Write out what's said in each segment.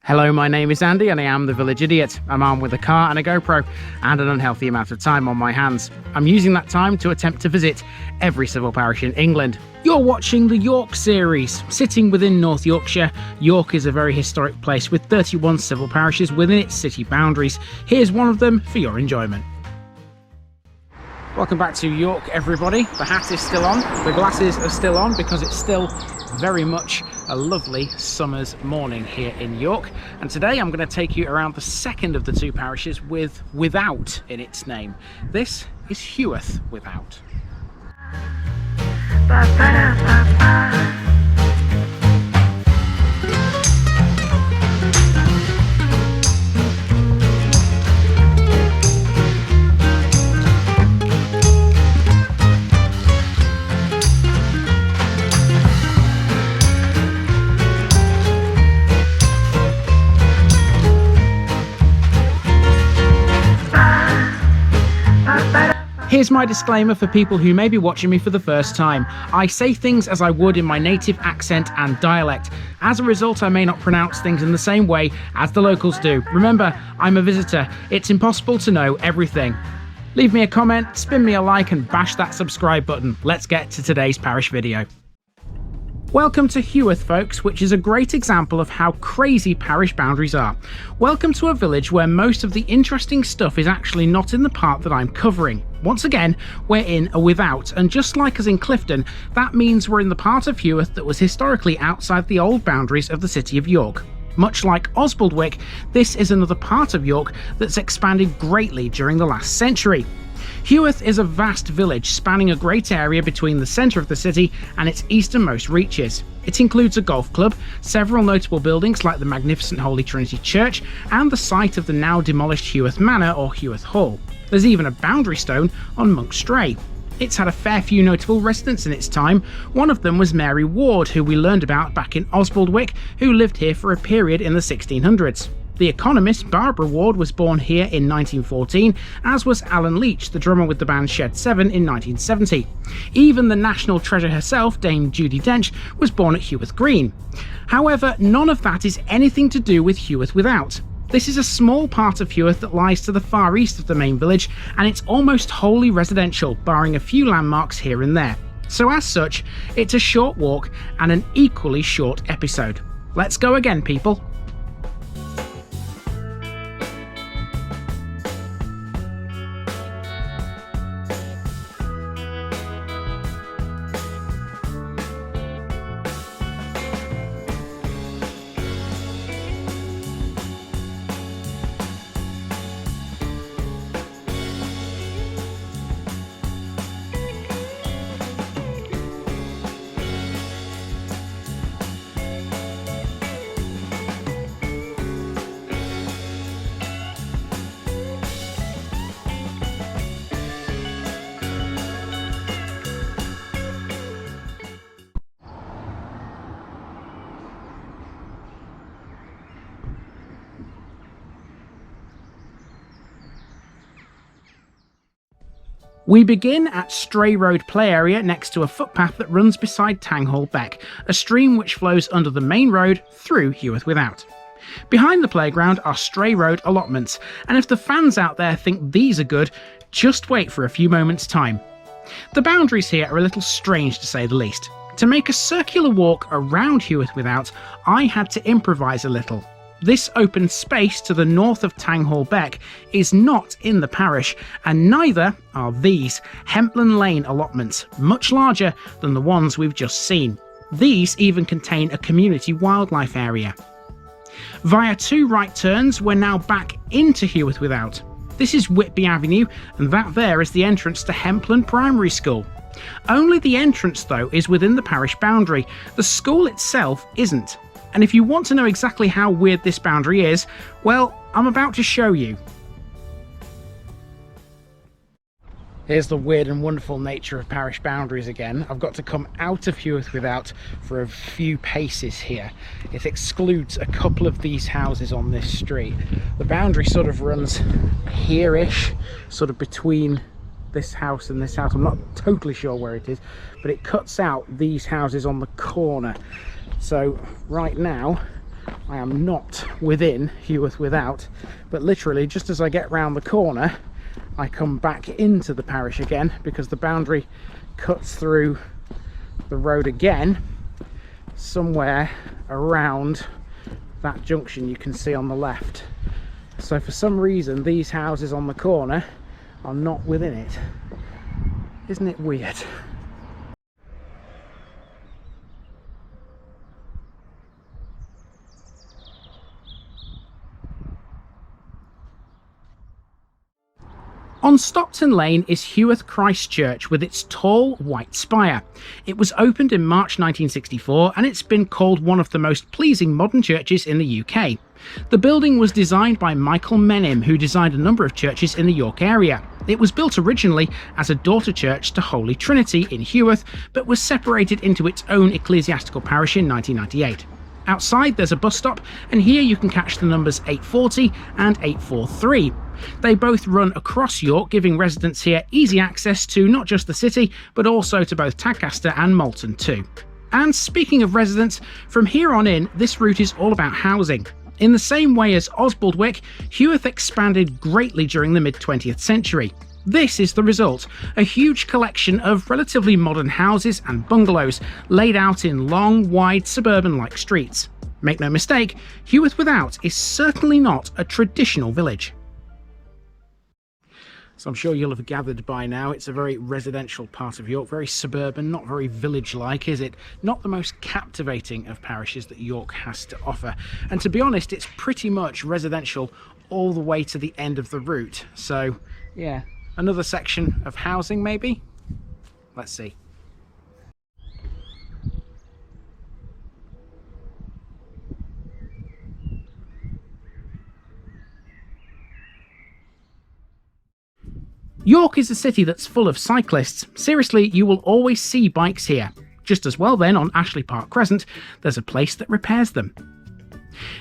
Hello, my name is Andy and I am the Village Idiot. I'm armed with a car and a GoPro and an unhealthy amount of time on my hands. I'm using that time to attempt to visit every civil parish in England. You're watching the York series. Sitting within North Yorkshire, York is a very historic place with 31 civil parishes within its city boundaries. Here's one of them for your enjoyment. Welcome back to York, everybody. The hat is still on, the glasses are still on because it's still very much a lovely summer's morning here in York, and today I'm going to take you around the second of the two parishes with without in its name. This is Heworth without. Here's my disclaimer for people who may be watching me for the first time. I say things as I would in my native accent and dialect. As a result, I may not pronounce things in the same way as the locals do. Remember, I'm a visitor. It's impossible to know everything. Leave me a comment, spin me a like and bash that subscribe button. Let's get to today's parish video. Welcome to Heworth, folks, which is a great example of how crazy parish boundaries are. Welcome to a village where most of the interesting stuff is actually not in the part that I'm covering. Once again, we're in a without, and just like us in Clifton, that means we're in the part of Heworth that was historically outside the old boundaries of the city of York. Much like Osbaldwick, this is another part of York that's expanded greatly during the last century. Heworth is a vast village spanning a great area between the centre of the city and its easternmost reaches. It includes a golf club, several notable buildings like the magnificent Holy Trinity Church, and the site of the now demolished Heworth Manor or Heworth Hall. There's even a boundary stone on Monk's Stray. It's had a fair few notable residents in its time. One of them was Mary Ward, who we learned about back in Osbaldwick, who lived here for a period in the 1600s. The economist Barbara Ward was born here in 1914, as was Alan Leach, the drummer with the band Shed 7 in 1970. Even the national treasure herself, Dame Judi Dench, was born at Heworth Green. However, none of that is anything to do with Heworth without. This is a small part of Heworth that lies to the far east of the main village, and it's almost wholly residential, barring a few landmarks here and there. So as such, it's a short walk and an equally short episode. Let's go again, people. We begin at Stray Road play area next to a footpath that runs beside Tanghall Beck, a stream which flows under the main road through Heworth without. Behind the playground are Stray Road allotments, and if the fans out there think these are good, just wait for a few moments' time. The boundaries here are a little strange to say the least. To make a circular walk around Heworth without, I had to improvise a little. This open space to the north of Tanghall Beck is not in the parish, and neither are these Hemplan Lane allotments, much larger than the ones we've just seen. These even contain a community wildlife area. Via two right turns, we're now back into Heworth without. This is Whitby Avenue, and that there is the entrance to Hemplan Primary School. Only the entrance, though, is within the parish boundary. The school itself isn't. And if you want to know exactly how weird this boundary is, well, I'm about to show you. Here's the weird and wonderful nature of parish boundaries again. I've got to come out of Heworth without for a few paces here. It excludes a couple of these houses on this street. The boundary sort of runs here-ish, sort of between this house and this house. I'm not totally sure where it is, but it cuts out these houses on the corner. So right now I am not within Heworth Without, but literally just as I get round the corner I come back into the parish again, because the boundary cuts through the road again somewhere around that junction you can see on the left. So for some reason these houses on the corner are not within it. Isn't it weird? On Stockton Lane is Heworth Christ Church with its tall white spire. It was opened in March 1964 and it's been called one of the most pleasing modern churches in the UK. The building was designed by Michael Menim, who designed a number of churches in the York area. It was built originally as a daughter church to Holy Trinity in Heworth, but was separated into its own ecclesiastical parish in 1998. Outside there's a bus stop, and here you can catch the numbers 840 and 843. They both run across York, giving residents here easy access to not just the city, but also to both Tadcaster and Malton too. And speaking of residents, from here on in, this route is all about housing. In the same way as Osbaldwick, Heworth expanded greatly during the mid-20th century. This is the result, a huge collection of relatively modern houses and bungalows laid out in long, wide, suburban-like streets. Make no mistake, Heworth Without is certainly not a traditional village. So I'm sure you'll have gathered by now, it's a very residential part of York, very suburban, not very village-like, is it? Not the most captivating of parishes that York has to offer. And to be honest, it's pretty much residential all the way to the end of the route. So, yeah. Another section of housing, maybe? Let's see. York is a city that's full of cyclists. Seriously, you will always see bikes here. Just as well then, on Ashley Park Crescent, there's a place that repairs them.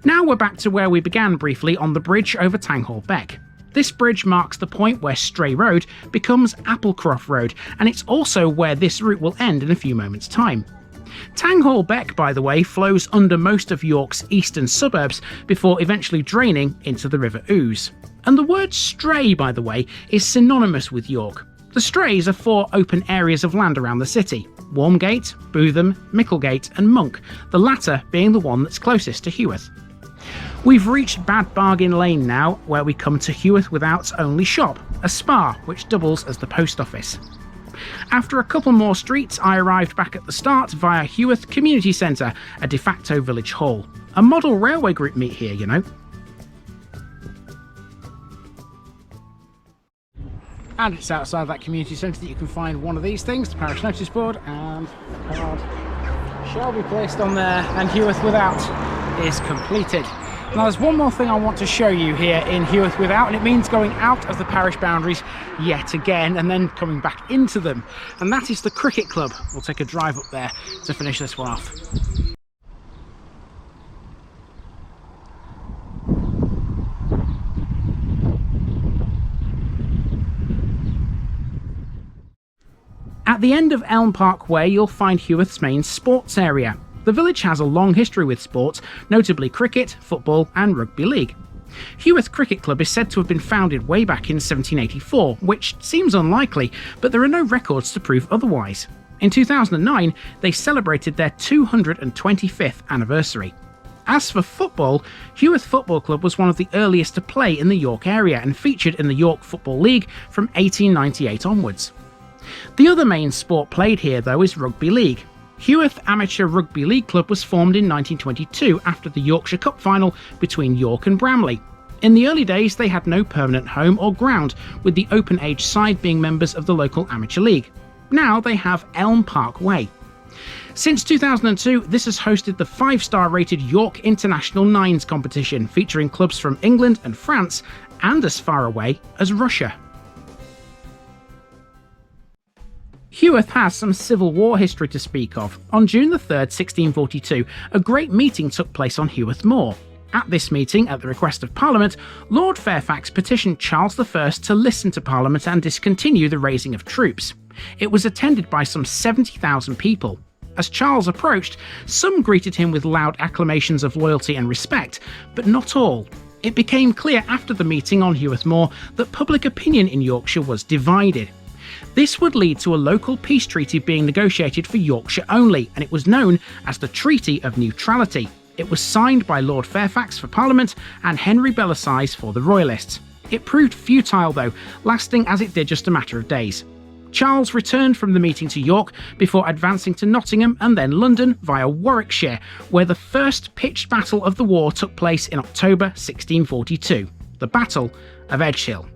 Now we're back to where we began briefly, on the bridge over Tanghall Beck. This bridge marks the point where Stray Road becomes Applecroft Road, and it's also where this route will end in a few moments' time. Tanghall Beck, by the way, flows under most of York's eastern suburbs before eventually draining into the River Ouse. And the word stray, by the way, is synonymous with York. The strays are 4 open areas of land around the city: Wormgate, Bootham, Micklegate and Monk, the latter being the one that's closest to Heworth. We've reached Bad Bargain Lane now, where we come to Heworth Without's only shop, a Spar, which doubles as the post office. After a couple more streets, I arrived back at the start via Heworth Community Centre, a de facto village hall. A model railway group meet here, you know. And it's outside that community centre that you can find one of these things, the parish notice board, and the card shall be placed on there, and Heworth Without is completed. Now there's one more thing I want to show you here in Heworth Without, and it means going out of the parish boundaries yet again and then coming back into them, and that is the cricket club. We'll take a drive up there to finish this one off. At the end of Elm Park Way, you'll find Heworth's main sports area. The village has a long history with sports, notably cricket, football and rugby league. Heworth Cricket Club is said to have been founded way back in 1784, which seems unlikely, but there are no records to prove otherwise. In 2009, they celebrated their 225th anniversary. As for football, Heworth Football Club was one of the earliest to play in the York area and featured in the York Football League from 1898 onwards. The other main sport played here, though, is rugby league. Heworth Amateur Rugby League Club was formed in 1922 after the Yorkshire Cup final between York and Bramley. In the early days, they had no permanent home or ground, with the open age side being members of the local amateur league. Now they have Elm Park Way. Since 2002, this has hosted the 5-star rated York International Nines competition, featuring clubs from England and France, and as far away as Russia. Heworth has some Civil War history to speak of. On June 3rd, 1642, a great meeting took place on Heworth Moor. At this meeting, at the request of Parliament, Lord Fairfax petitioned Charles I to listen to Parliament and discontinue the raising of troops. It was attended by some 70,000 people. As Charles approached, some greeted him with loud acclamations of loyalty and respect, but not all. It became clear after the meeting on Heworth Moor that public opinion in Yorkshire was divided. This would lead to a local peace treaty being negotiated for Yorkshire only, and it was known as the Treaty of Neutrality. It was signed by Lord Fairfax for Parliament and Henry Bellasyse for the Royalists. It proved futile though, lasting as it did just a matter of days. Charles returned from the meeting to York before advancing to Nottingham and then London via Warwickshire, where the first pitched battle of the war took place in October 1642, the Battle of Edgehill.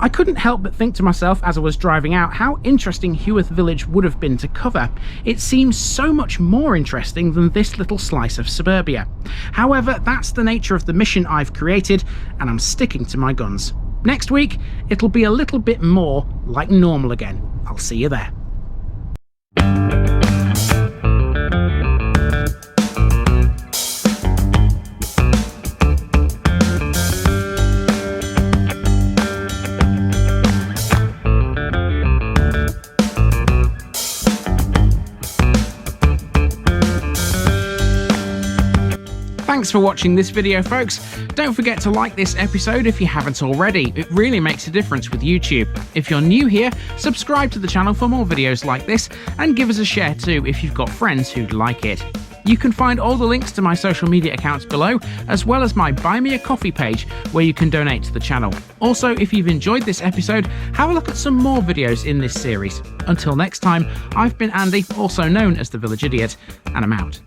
I couldn't help but think to myself as I was driving out how interesting Heworth Village would have been to cover. It seems so much more interesting than this little slice of suburbia. However, that's the nature of the mission I've created, and I'm sticking to my guns. Next week, it'll be a little bit more like normal again. I'll see you there. Thanks for watching this video, folks. Don't forget to like this episode if you haven't already. It really makes a difference with YouTube. If you're new here, subscribe to the channel for more videos like this, and give us a share too if you've got friends who'd like it. You can find all the links to my social media accounts below, as well as my Buy Me a Coffee page where you can donate to the channel. Also, if you've enjoyed this episode, have a look at some more videos in this series. Until next time, I've been Andy, also known as the Village Idiot, and I'm out.